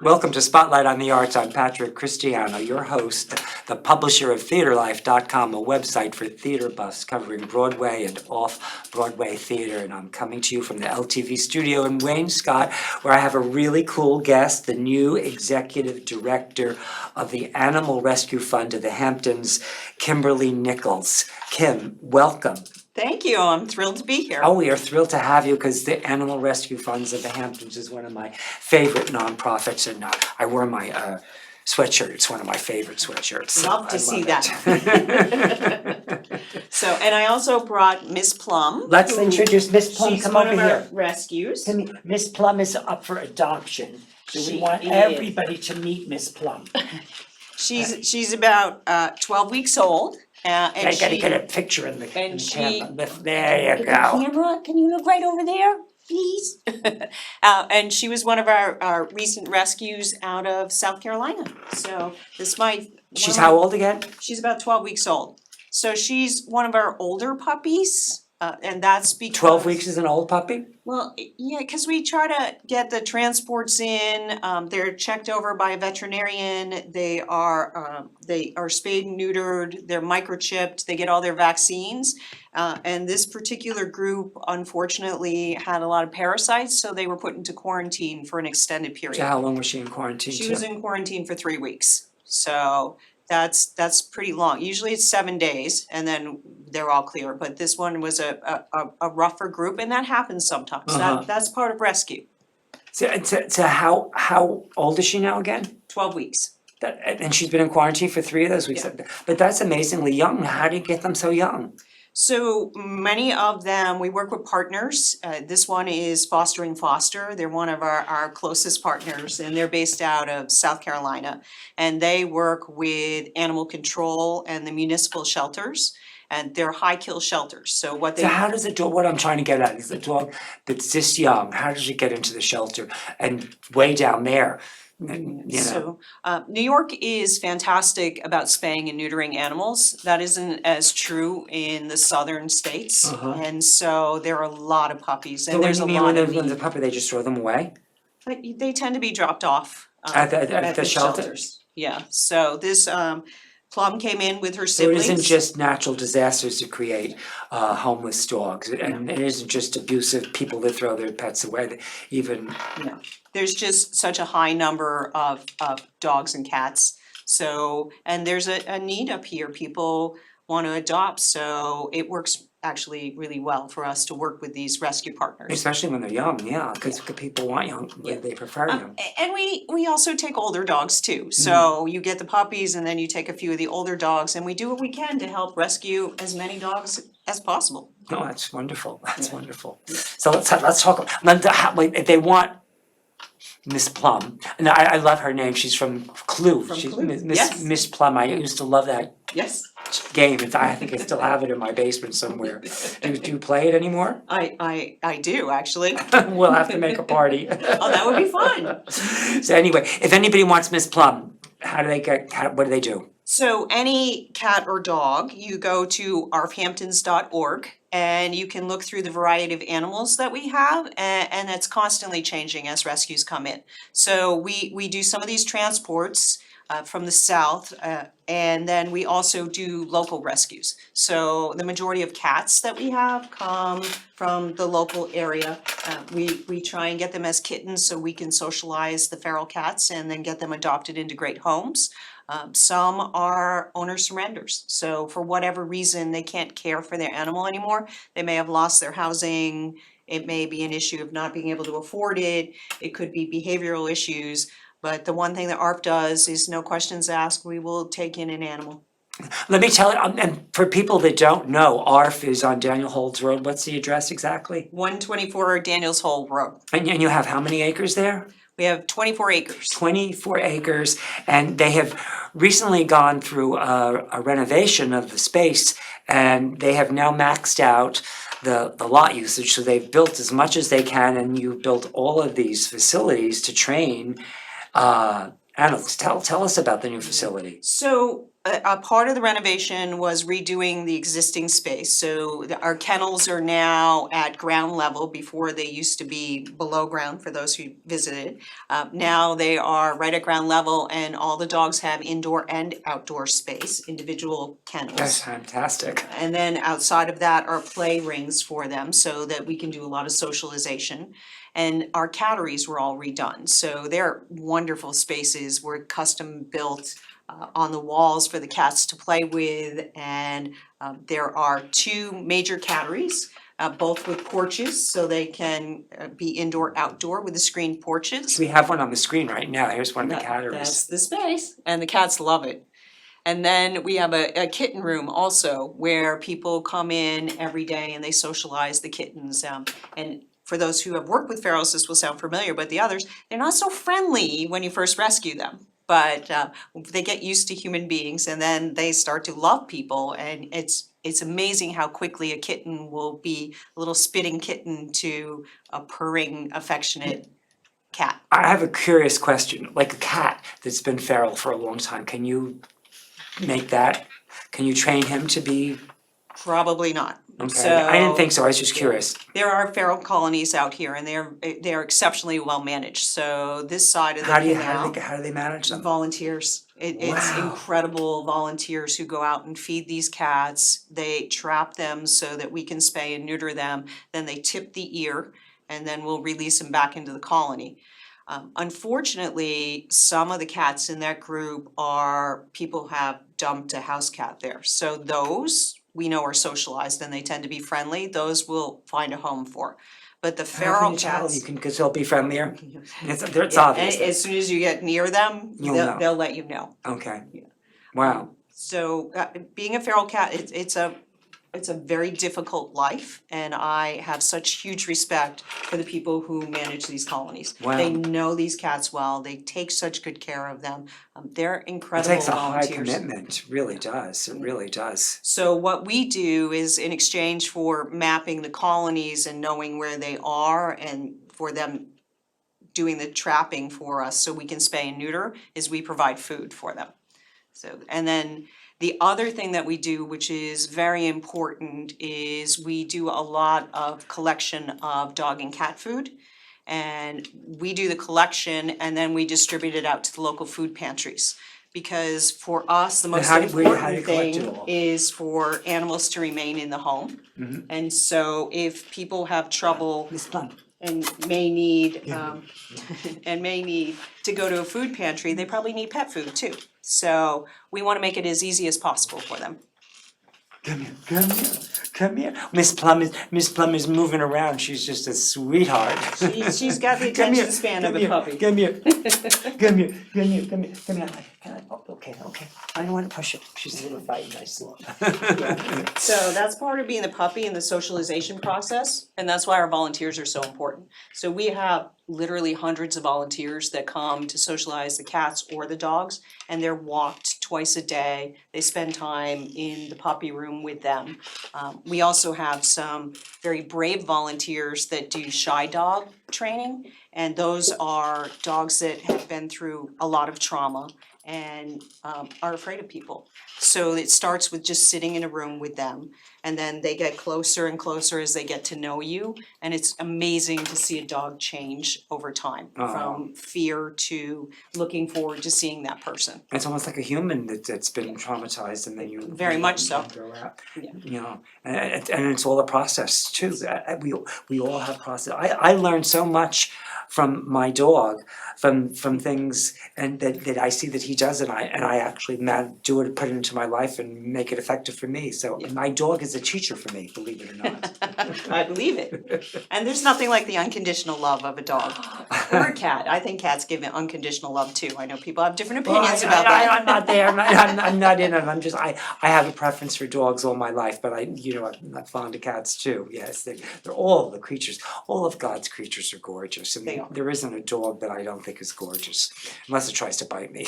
Welcome to Spotlight on the Arts. I'm Patrick Christiano, your host, the publisher of TheaterLife.com, a website for theater buffs covering Broadway and off-Broadway theater. And I'm coming to you from the LTV studio in Wayne-Scott, where I have a really cool guest, the new executive director of the Animal Rescue Fund of the Hamptons, Kimberly Nichols. Kim, welcome. Thank you. I'm thrilled to be here. Oh, we are thrilled to have you because the Animal Rescue Funds of the Hamptons is one of my favorite nonprofits, and I wear my sweatshirt. It's one of my favorite sweatshirts. Love to see that. That. So, and I also brought Miss Plum. Let's introduce Miss Plum. She's Come one over of our here. rescues. Miss Plum is up for adoption, so we She want is. everybody to meet Miss Plum. She's about 12 weeks old. And I gotta she, get a picture in the she- camera. There you go. Camera, can you look right over there, please? And she was one of our recent rescues out of South Carolina. So this might. She's how old again? She's about 12 weeks old. So she's one of our older puppies, and that's because 12 weeks is an old puppy? Well, yeah, because we try to get the transports in. They're checked over by a veterinarian. They are spayed and neutered. They're microchipped. They get all their vaccines. And this particular group, unfortunately, had a lot of parasites, so they were put into quarantine for an extended period. So how long was she in quarantine? She was in quarantine for 3 weeks. So that's pretty long. Usually it's 7 days and then they're all clear, but this one was a rougher group, and that happens sometimes. That's part of rescue. So how old is she now again? 12 weeks. And she's been in quarantine for 3 of those weeks. Yeah. But that's amazingly young. How do you get them so young? So many of them, we work with partners. This one is Fostering Foster. They're one of our closest partners, and they're based out of South Carolina. And they work with animal control and the municipal shelters, and they're high kill shelters. So what they So how does a dog, what I'm trying to get at is a dog that's this young, how does it get into the shelter and way down there? And, you know, So, New York is fantastic about spaying and neutering animals. That isn't as true in the southern states. And so there are a lot of puppies, but and what there's do a you mean lot when of the need. puppy, they just throw them away? But they tend to be dropped off At the shelter? shelters. Yeah, so this Plum came in with her So it siblings. isn't just natural disasters to create homeless dogs, and it isn't just abusive people that throw their pets away, even. No, there's just such a high number of dogs and cats. So, and there's a need up here. People want to adopt, so it works actually really well for us to work with these rescue partners. Especially when they're young, yeah, because people want young, they prefer young. And we also take older dogs too. So you get the puppies and then you take a few of the older dogs, and we do what we can to help rescue as many dogs as possible. No, that's wonderful, that's wonderful. So let's talk, if they want Miss Plum, and I love her name, she's from Clue. From She's Clue, yes. Miss Plum, I used to love that Yes, game, I think I still have it in my basement somewhere. Do you play it anymore? I do actually. We'll have to make a party. Oh, that would be fun. So anyway, if anybody wants Miss Plum, what do they do? So any cat or dog, you go to arfhamptons.org and you can look through the variety of animals that we have, and that's constantly changing as rescues come in. So we do some of these transports from the south, and then we also do local rescues. So the majority of cats that we have come from the local area. We try and get them as kittens so we can socialize the feral cats and then get them adopted into great homes. Some are owner surrenders. So for whatever reason, they can't care for their animal anymore. They may have lost their housing. It may be an issue of not being able to afford it. It could be behavioral issues. But the one thing that A.R.F does is no questions asked, we will take in an animal. Let me tell you, and for people that don't know, A.R.F is on Daniel Holt's Road. What's the address exactly? 124 Daniels Hole Road. And you have how many acres there? We have 24 acres. 24 acres, and they have recently gone through a renovation of the space, and they have now maxed out the lot usage. So they've built as much as they can, and you've built all of these facilities to train animals. Tell us about the new facility. So A part of the renovation was redoing the existing space, so our kennels are now at ground level. Before they used to be below ground for those who visited. Now they are right at ground level, and all the dogs have indoor and outdoor space, individual kennels. That's fantastic. And then outside of that are play rings for them so that we can do a lot of socialization. And our catteries were all redone, so they're wonderful spaces, were custom built on the walls for the cats to play with. And there are 2 major catteries, both with porches, so they can be indoor, outdoor with the screened porches. We have one on the screen right now. Here's one of the That's catteries. the space, and the cats love it. And then we have a kitten room also, where people come in every day and they socialize the kittens. And for those who have worked with ferals, this will sound familiar, but the others, they're not so friendly when you first rescue them. But they get used to human beings, and then they start to love people, and it's amazing how quickly a kitten will be a little spitting kitten to a purring, affectionate cat. I have a curious question. Like a cat that's been feral for a long time, can you make that? Can you train him to be? Probably not. Okay, I didn't think so. I was just curious. There are feral colonies out here, and they're exceptionally well managed. So this side of the How do canal, they manage them? volunteers. It's Wow. incredible volunteers who go out and feed these cats. They trap them so that we can spay and neuter them. Then they tip the ear, and then we'll release them back into the colony. Unfortunately, some of the cats in that group are, people have dumped a house cat there. So those we know are socialized and they tend to be friendly. Those we'll find a home for. But the How can feral you tell? cats. You can, because they'll be friendlier. It's Yeah, obvious. as soon as you get near them, You'll know. they'll let you know. Okay. Yeah. Wow. So being a feral cat, it's a very difficult life, and I have such huge respect for the people who manage these colonies. Wow. They know these cats well, they take such good care of them, they're It incredible takes a high volunteers. commitment. It really does. It really does. So what we do is, in exchange for mapping the colonies and knowing where they are, and for them doing the trapping for us so we can spay and neuter, is we provide food for them. So, and then the other thing that we do, which is very important, is we do a lot of collection of dog and cat food. And we do the collection and then we distribute it out to the local food pantries. Because for us, the most how do you important collect it thing all? is for animals to remain in the home. Mhm. And so if people have trouble Miss Plum. and may need and may need to go to a food pantry, they probably need pet food too. So we wanna make it as easy as possible for them. Come here, come here, come here. Miss Plum is moving around. She's just a sweetheart. She's got the Come here, attention span of come a here, puppy. Come here, come here, come here, come here, come here. Oh, okay. I don't want to push her. She's a little frightened. I saw. So that's part of being the puppy and the socialization process, and that's why our volunteers are so important. So we have literally hundreds of volunteers that come to socialize the cats or the dogs, and they're walked twice a day. They spend time in the puppy room with them. We also have some very brave volunteers that do shy dog training, and those are dogs that have been through a lot of trauma and are afraid of people. So it starts with just sitting in a room with them, and then they get closer and closer as they get to know you. And it's amazing to see a dog change over time, from fear to looking forward to seeing that person. It's almost like a human that's been traumatized, and then you Very much so. grow out. Yeah. You know, and it's all a process too. We all have process. I learned so much from my dog, from things and that I see that he does, and I actually do it, put it into my life and make it effective for me. So my dog is a teacher for me, believe it or not. I believe it. And there's nothing like the unconditional love of a dog or a cat. I think cats give it unconditional love too. I know people have different opinions about that. I'm not there. I'm not in it. I'm just I have a preference for dogs all my life, but I'm not fond of cats too. Yes, they're all the creatures. All of God's creatures are gorgeous, and They are. there isn't a dog that I don't think is gorgeous, unless it tries to bite me.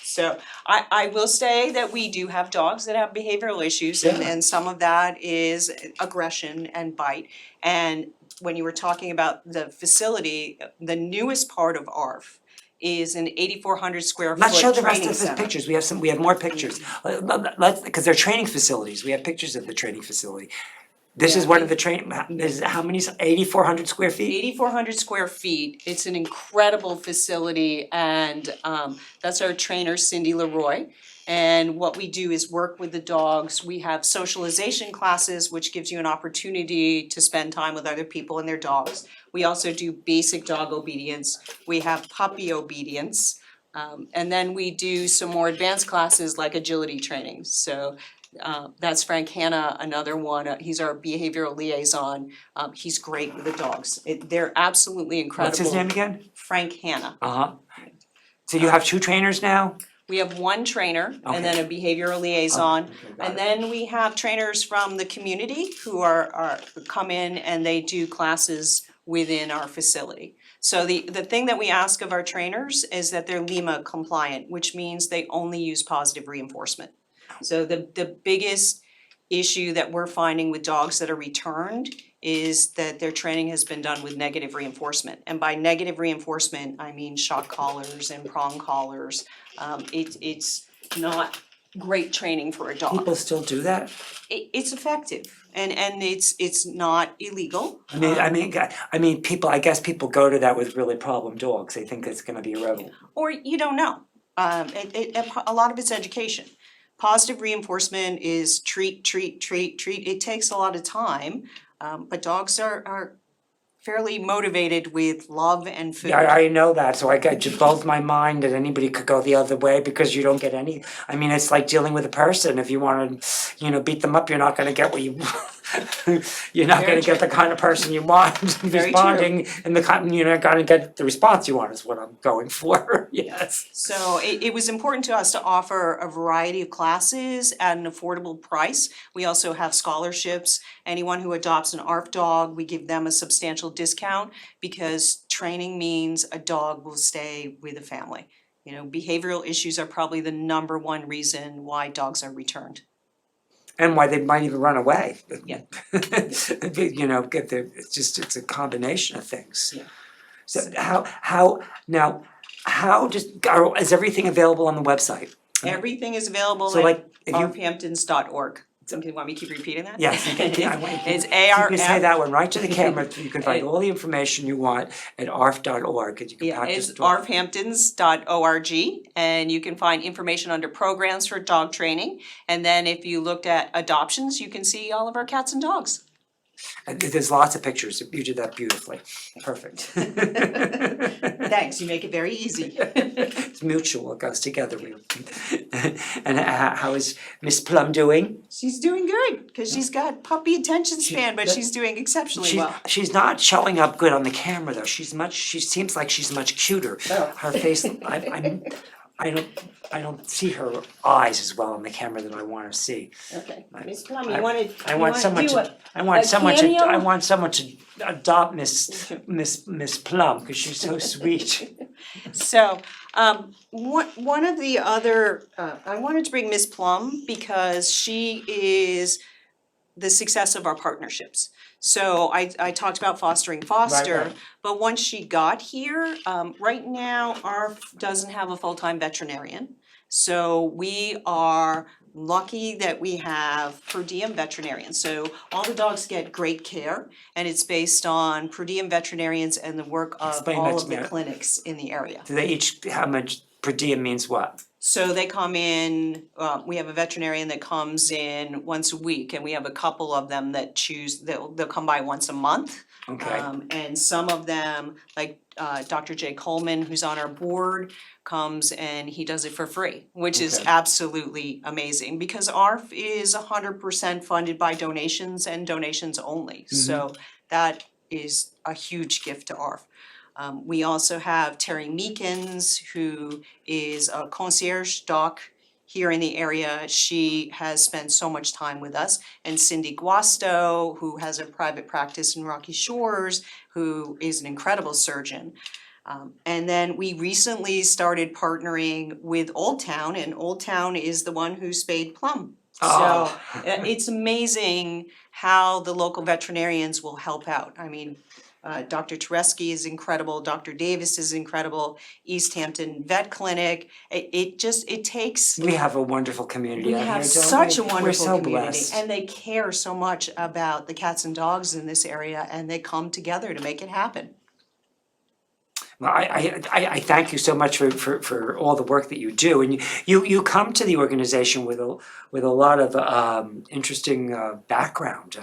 So I will say that we do have dogs that have behavioral issues, and some of that is aggression and bite. And when you were talking about the facility, the newest part of A.R.F is an 8,400 square foot Let's show the rest training of the center. pictures, we have more pictures. Let's, because they're training facilities, we have pictures of the training facility. This is Yeah, one of the is how many, 8,400 square feet? 8,400 square feet. It's an incredible facility, and that's our trainer, Cindy Leroy. And what we do is work with the dogs. We have socialization classes, which gives you an opportunity to spend time with other people and their dogs. We also do basic dog obedience. We have puppy obedience. And then we do some more advanced classes like agility training. So that's Frank Hanna, another one. He's our behavioral liaison. He's great with the dogs. They're absolutely incredible. What's his name again? Frank Hanna. Uh-huh. So you have 2 trainers now? We have one trainer and then a behavioral Oh, liaison. okay, got And it. then we have trainers from the community who are come in and they do classes within our facility. So the thing that we ask of our trainers is that they're Lima compliant, which means they only use positive reinforcement. So the biggest issue that we're finding with dogs that are returned is that their training has been done with negative reinforcement. And by negative reinforcement, I mean shock collars and prong collars. It's not great training for a dog. People still do that? It's effective and it's not illegal. I mean, people, I guess people go to that with really problem dogs, they think it's gonna be a rebel. Or you don't know. A lot of it's education. Positive reinforcement is treat. It takes a lot of time, but dogs are fairly motivated with love and food. Yeah, I know that, so I got, just blows my mind that anybody could go the other way because you don't get any, I mean, it's like dealing with a person, if you wanna, beat them up, you're not gonna get what you you're not Very gonna get the kind of person you want Very responding, and you're not gonna get the response you want is what I'm going for, yes. So it was important to us to offer a variety of classes at an affordable price. We also have scholarships. Anyone who adopts an A.R.F dog, we give them a substantial discount because training means a dog will stay with the family. Behavioral issues are probably the number one reason why dogs are returned. And why they might even run away. Yeah. It's a combination of things. Yeah. So is everything available on the website? Everything is available So, at like, if you- arfhamptons.org. Something, want me to keep repeating that? Yes, you can, I want you It's to, A.R.F. you can say that one right to the camera, you can find all the information you want at arf.org, and you can Yeah, practice. it's arfhamptons.org, and you can find information under programs for dog training. And then if you looked at adoptions, you can see all of our cats and dogs. And there's lots of pictures, you did that beautifully, perfect. Thanks, you make it very easy. It's mutual, it goes together. And how is Miss Plum doing? She's doing good, because she's got puppy attention span, but she's doing exceptionally well. She's not showing up good on the camera though, she seems like she's much cuter. Oh. Her face, I don't see her eyes as well on the camera that I wanna see. Okay, I- Miss Plum, I- you wanna, I want someone to adopt Miss Plum, cause she's so sweet. So, one of the other, I wanted to bring Miss Plum because she is the success of our partnerships. So I talked about fostering Foster, Right. but once she got here, right now, A.R.F doesn't have a full-time veterinarian. So we are lucky that we have per diem veterinarians. So all the dogs get great care, and it's based on per diem veterinarians and the work of Explain that all to of the me. clinics in the area. Do they each, how much per diem means what? So they come in, we have a veterinarian that comes in once a week, and we have a couple of them that they'll come by once a month. Okay. And some of them, like Dr. J. Coleman, who's on our board, comes and he does it for free, which is Okay. absolutely amazing, because A.R.F is 100% funded by donations and donations only. So that is a huge gift to A.R.F. We also have Terry Meekins, who is a concierge doc here in the area. She has spent so much time with us. And Cindy Guasto, who has a private practice in Rocky Shores, who is an incredible surgeon. And then we recently started partnering with Old Town, and Old Town is the one who spayed Plum So Oh. it's amazing how the local veterinarians will help out. I mean, Dr. Tereski is incredible, Dr. Davis is incredible, East Hampton Vet Clinic. It takes, We have a wonderful community we out have here, don't we? such a We're wonderful so community, blessed. and they care so much about the cats and dogs in this area, and they come together to make it happen. Well, I thank you so much for all the work that you do, and you come to the organization with a lot of interesting background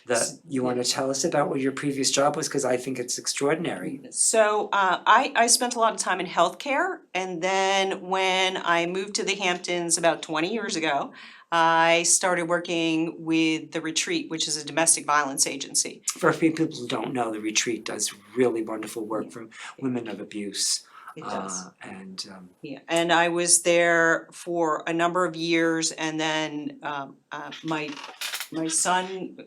that you want to tell us about what your previous job was, because I think it's extraordinary. So I spent a lot of time in healthcare, and then when I moved to the Hamptons about 20 years ago, I started working with the Retreat, which is a domestic violence agency. For a few people who don't know, the Retreat does really wonderful work for women of abuse. It does. And Yeah, and I was there for a number of years, and then my son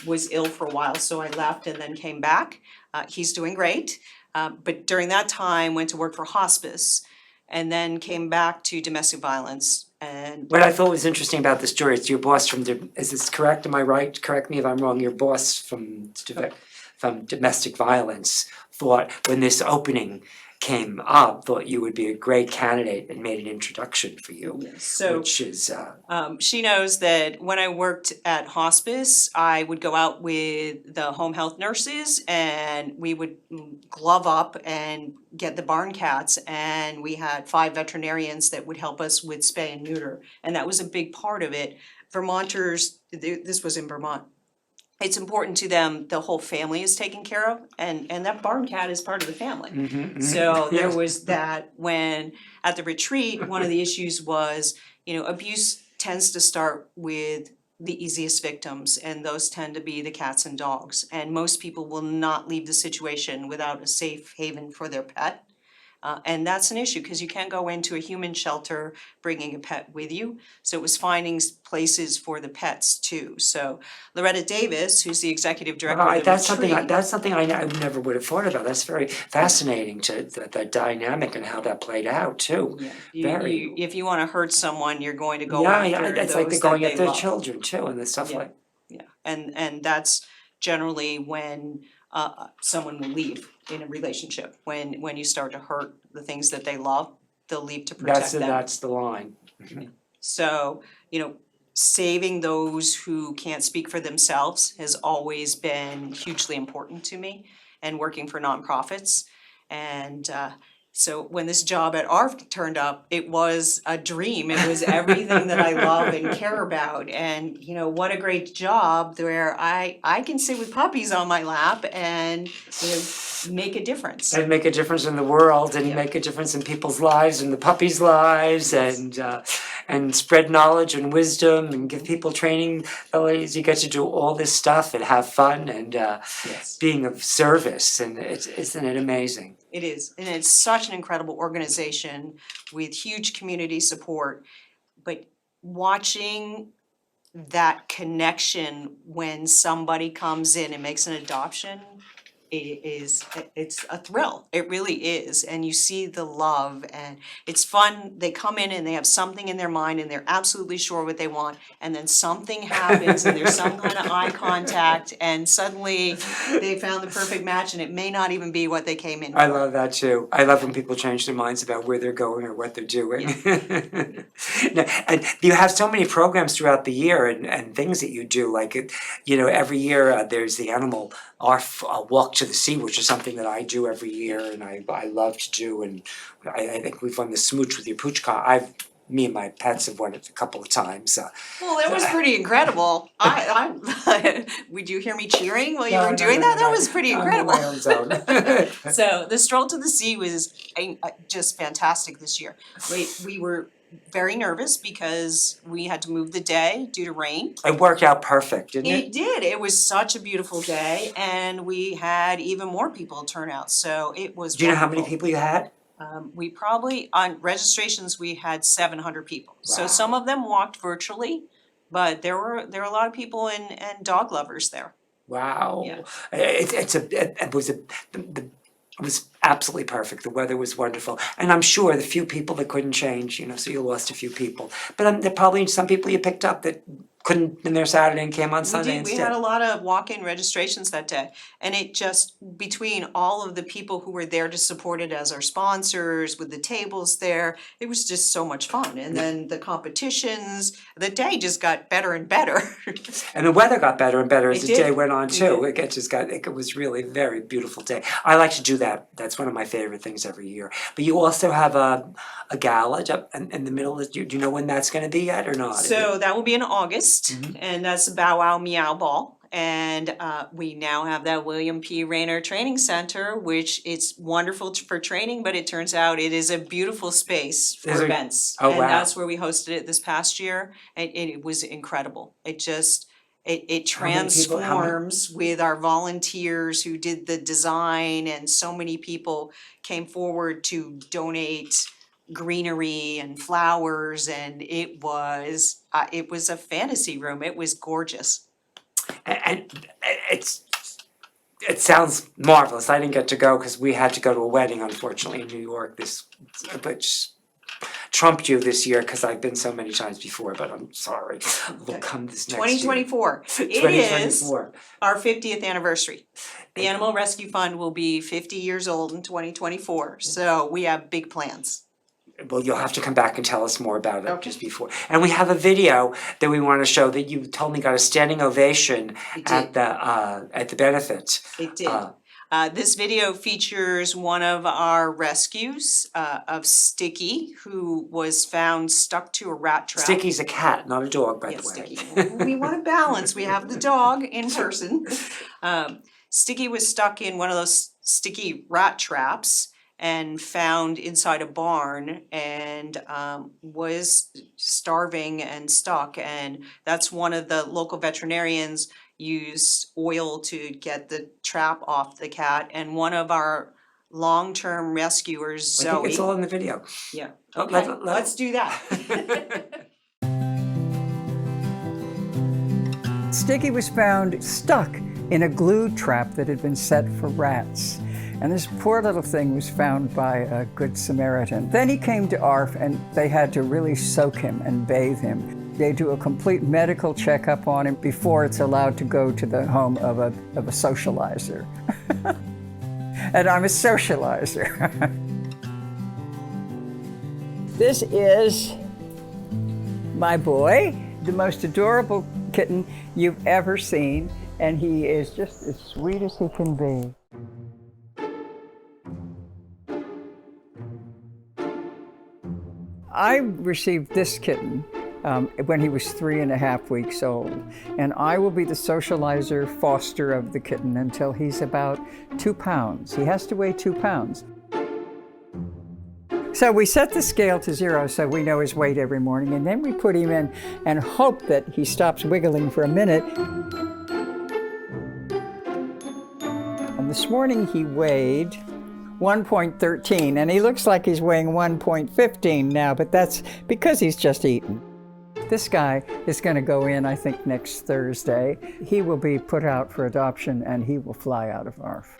was ill for a while, so I left and then came back. He's doing great, but during that time, went to work for hospice, and then came back to domestic violence. And what I thought was interesting about the story is your boss is this correct? Am I right? Correct me if I'm wrong. Your boss from domestic violence thought when this opening came up, thought you would be a great candidate and made an introduction for you, so which is she knows that when I worked at hospice, I would go out with the home health nurses, and we would glove up and get the barn cats, and we had 5 veterinarians that would help us with spay and neuter, and that was a big part of it. Vermonters, this was in Vermont, it's important to them, the whole family is taken care of, and that barn cat is part of the family. So there was that. When at the retreat, one of the issues was, abuse tends to start with the easiest victims, and those tend to be the cats and dogs. And most people will not leave the situation without a safe haven for their pet. And that's an issue, because you can't go into a human shelter bringing a pet with you. So it was finding places for the pets too. So Loretta Davis, who's the executive director of the that's retreat. something I never would have thought about. That's very fascinating to that dynamic and how that played out too. Yeah, if you wanna hurt someone, you're going to go Yeah, after it's like they're those going that at they their love. children too, and the stuff Yeah. like. Yeah, and that's generally when someone will leave in a relationship. When you start to hurt the things that they love, they'll leave to protect them. That's the line. So, saving those who can't speak for themselves has always been hugely important to me, and working for nonprofits. And so when this job at A.R.F turned up, it was a dream. It was everything that I love and care about. And what a great job where I can sit with puppies on my lap and make a difference. And make a difference in the world, and Yeah. make a difference in people's lives and the puppies' lives, and spread knowledge and wisdom and give people training. You get to do all this stuff and have fun and Yes. being of service, and isn't it amazing? It is, and it's such an incredible organization with huge community support. But watching that connection when somebody comes in and makes an adoption, it's a thrill. It really is, and you see the love, and it's fun. They come in and they have something in their mind, and they're absolutely sure what they want, and then something happens, and there's some kind of eye contact, and suddenly they found the perfect match, and it may not even be what they came in for. I love that too. I love when people change their minds about where they're going or what they're doing. And you have so many programs throughout the year and things that you do. Like, every year there's the animal A.R.F walk to the sea, which is something that I do every year, and I love to do. And I think we've won the smooch with your poochka. Me and my pets have won it a couple of times. Well, that was pretty incredible. Would you hear me cheering while you No, were doing no, that? That no. was pretty I'm in incredible. my own zone. So the stroll to the sea was just fantastic this year. We were very nervous because we had to move the day due to rain. It worked out perfect, didn't it? It did. It was such a beautiful day, and we had even more people turn out. So it was. Do you know how many wonderful. people you had? We probably, on registrations, we had 700 people. So Wow. some of them walked virtually, but there were a lot of people and dog lovers there. Wow. Yeah. It was the It was absolutely perfect. The weather was wonderful. And I'm sure the few people that couldn't change, so you lost a few people. But there are probably some people you picked up that couldn't been there Saturday and came on Sunday We instead. had a lot of walk-in registrations that day, and it just, between all of the people who were there to support it as our sponsors, with the tables there, it was just so much fun. And then the competitions, the day just got better and better. And the weather got better and better as It the did. day went on It too. did. It was really a very beautiful day. I like to do that. That's one of my favorite things every year. But you also have a gala up in the middle. Do you know when that's going to be yet or not? So that will be in August, and that's the Bow Wow Meow Ball. And we now have that William P. Rayner Training Center, which it's wonderful for training, but it turns out it is a beautiful space Is for it? events. Oh, And wow. that's where we hosted it this past year, and it was incredible. It just, it How many people- how many- transforms with our volunteers who did the design, and so many people came forward to donate greenery and flowers, and it was a fantasy room. It was gorgeous. And it sounds marvelous. I didn't get to go because we had to go to a wedding, unfortunately, in New York. Which trumped you this year because I've been so many times before. But I'm sorry. We'll come this next year. 2024. It is 2024. our 50th anniversary. The Animal Rescue Fund will be 50 years old in 2024, so we have big plans. Well, you'll have to come back and tell us more about it Okay. just before. And we have a video that we want to show that you told me got a standing ovation It at did. the benefit. It did. Uh, This video features one of our rescues of Sticky, who was found stuck to a rat trap. Sticky's a cat, not a dog, by Yes, the way. Sticky. We want to balance. We have the dog in person. Sticky was stuck in one of those sticky rat traps and found inside a barn, and was starving and stuck. And that's one of the local veterinarians used oil to get the trap off the cat. And one of our long-term rescuers, I think it's all Zoe. in the video. Yeah, Oh, okay, let- let's do that. Sticky was found stuck in a glue trap that had been set for rats. And this poor little thing was found by a good Samaritan. Then he came to A.R.F. and they had to really soak him and bathe him. They do a complete medical checkup on him before it's allowed to go to the home of a socializer. And I'm a socializer. This is my boy, the most adorable kitten you've ever seen, and he is just as sweet as he can be. I received this kitten when he was 3.5 weeks old, and I will be the socializer foster of the kitten until he's about 2 pounds. He has to weigh 2 pounds. So we set the scale to 0 so we know his weight every morning, and then we put him in and hope that he stops wiggling for a minute. And this morning he weighed 1.13, and he looks like he's weighing 1.15 now, but that's because he's just eaten. This guy is going to go in, I think, next Thursday. He will be put out for adoption, and he will fly out of A.R.F.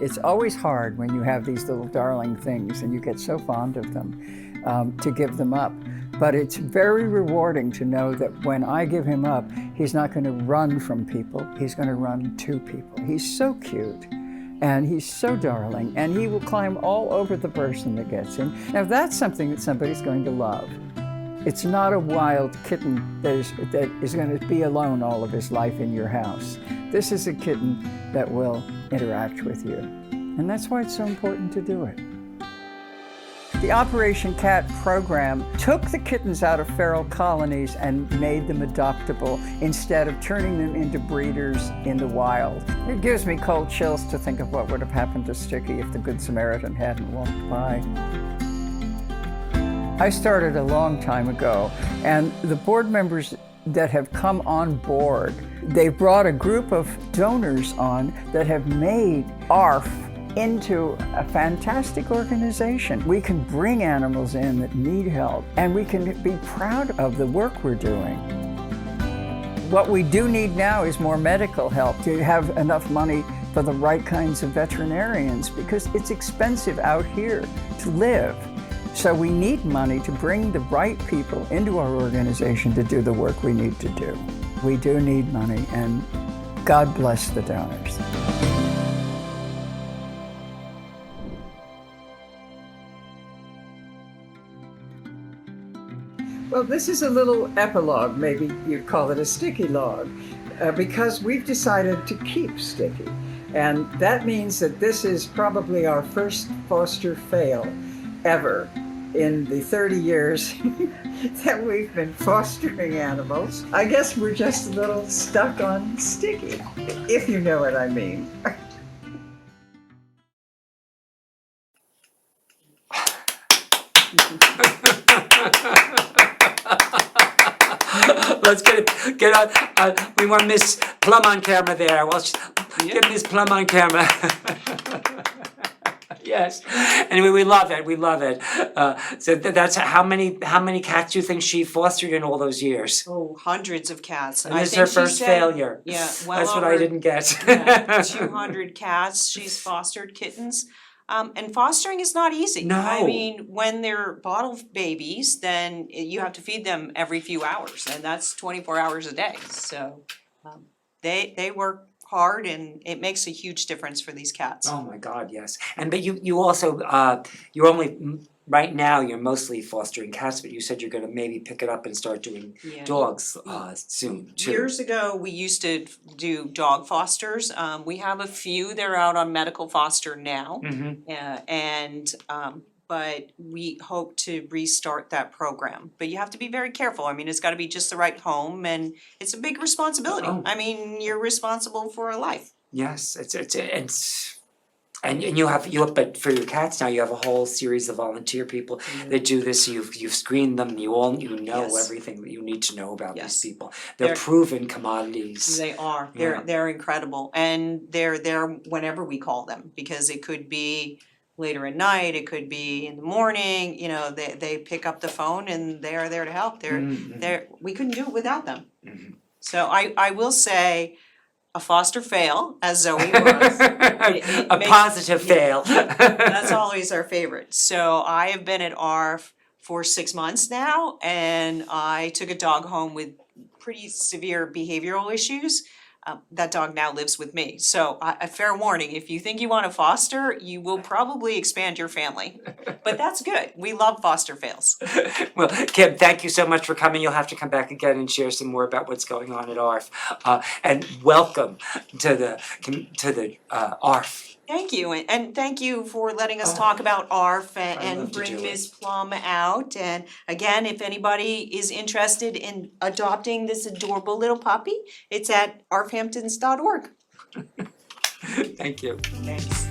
It's always hard when you have these little darling things and you get so fond of them to give them up. But it's very rewarding to know that when I give him up, he's not going to run from people, he's going to run to people. He's so cute, and he's so darling, and he will climb all over the person that gets him. Now that's something that somebody's going to love. It's not a wild kitten that is going to be alone all of his life in your house. This is a kitten that will interact with you, and that's why it's so important to do it. The Operation Cat program took the kittens out of feral colonies and made them adoptable instead of turning them into breeders in the wild. It gives me cold chills to think of what would have happened to Sticky if the Good Samaritan hadn't walked by. I started a long time ago, and the board members that have come on board, they've brought a group of donors on that have made A.R.F. into a fantastic organization. We can bring animals in that need help, and we can be proud of the work we're doing. What we do need now is more medical help to have enough money for the right kinds of veterinarians because it's expensive out here to live. So we need money to bring the right people into our organization to do the work we need to do. We do need money, and God bless the donors. Well, this is a little epilogue, maybe you'd call it a sticky log, because we've decided to keep Sticky. And that means that this is probably our first foster fail ever in the 30 years that we've been fostering animals. I guess we're just a little stuck on Sticky, if you know what I mean. Let's get on. We want Miss Plum on camera there. Well, get Miss Plum on camera. Yes. Anyway, we love it. We love it. So that's how many cats do you think she fostered in all those years? Oh, hundreds of cats. And I this is think her she first said- failure. Yeah, well That's what over- I didn't get. Yeah, 200 cats she's fostered, kittens. And fostering is not easy. No. I mean, when they're bottle babies, then you have to feed them every few hours, and that's 24 hours a day. So they work hard, and it makes a huge difference for these cats. Oh my God, yes. And but you also you're only right now you're mostly fostering cats, but you said you're going to maybe pick it up and start doing Yeah. dogs soon too. Years ago, we used to do dog fosters. We have a few that are out on medical foster now. Mm-hmm. But we hope to restart that program. But you have to be very careful. I mean, it's gotta be just the right home, and it's a big responsibility. Oh. I mean, you're responsible for a life. Yes, and you have but for your cats now you have a whole series of volunteer people that do this. You've screened them. You know Yes. everything that you need to know about Yes. these people. They're proven commodities. They are, Yeah. they're incredible, and they're there whenever we call them, because it could be later at night, it could be in the morning, they pick up the phone and they are there to help. We couldn't do it without them. Mhm. So I will say, a foster fail, as Zoe was. It A makes- positive fail. That's always our favorite. So I have been at A.R.F for 6 months now, and I took a dog home with pretty severe behavioral issues. That dog now lives with me. So a fair warning, if you think you want to foster, you will probably expand your family. But that's good. We love foster fails. Well, Kim, thank you so much for coming. You'll have to come back again and share some more about what's going on at A.R.F. And welcome to the A.R.F. Thank you, and thank you for letting us Oh, talk about A.R.F love and to bring do Ms. Plum out. And again, if anybody is interested in adopting this adorable little puppy, it's at arfhamptons.org. Thank you. Thanks.